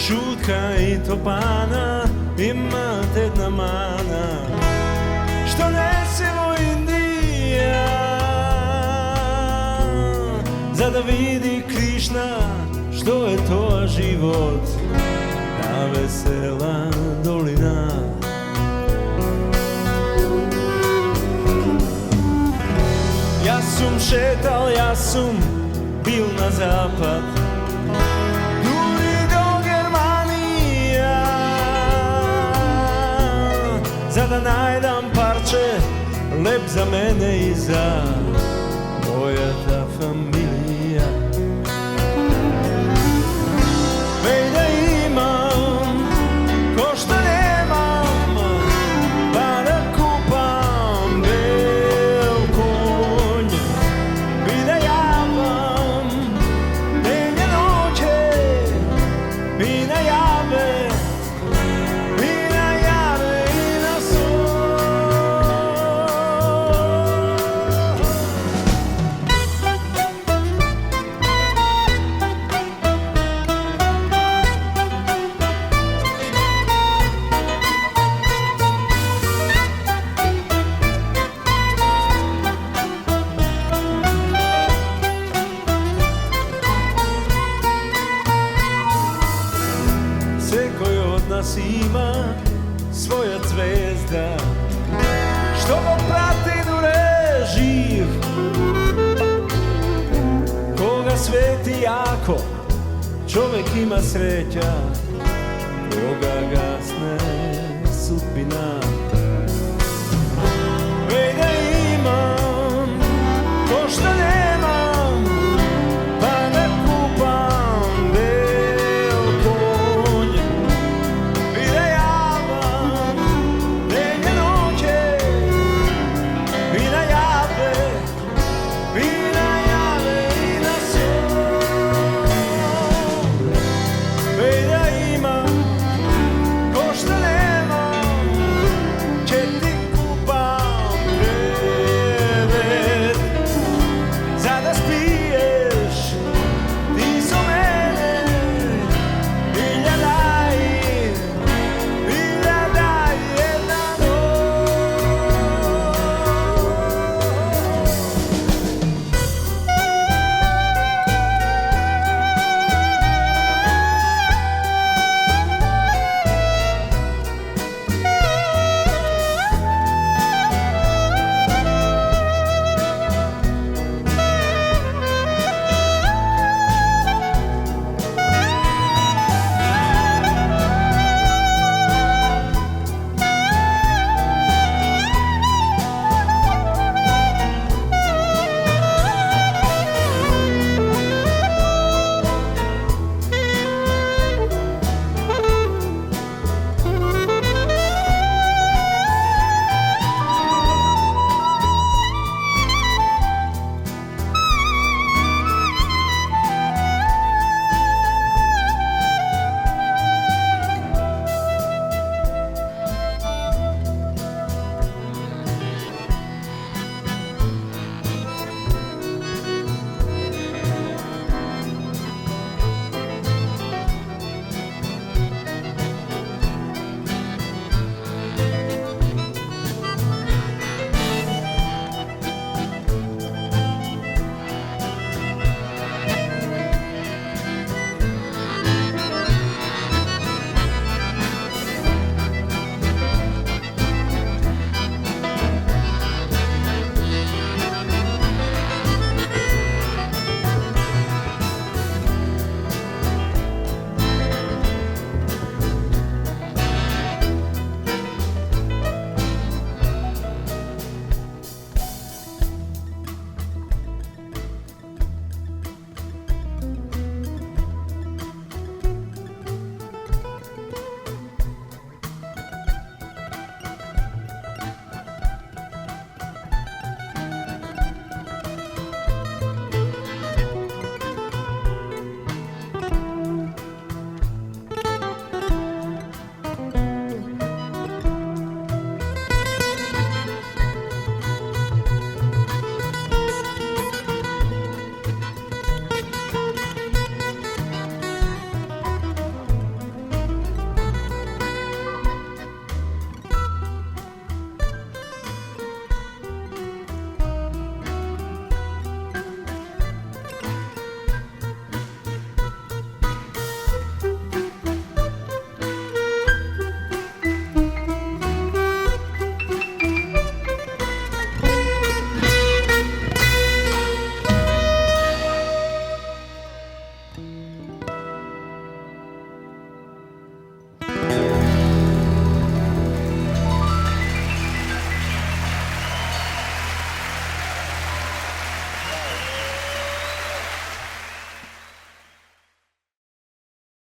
Šutka i topana ima jedna mana, što nesemo Indija, za da vidi Krišna što je to život, ta vesela dolina. Ja sam šetal, ja sam bil na zapad, da najdam parče lep za mene i za moja ta familija. Vej da imam ko što nemam, pa da kupam bel konj i da javam dnevne noće i na jave. Nas ima svoja zvezda, što ga prati dure živ, koga sveti jako, čovek ima sreća, koga gasne sudbina.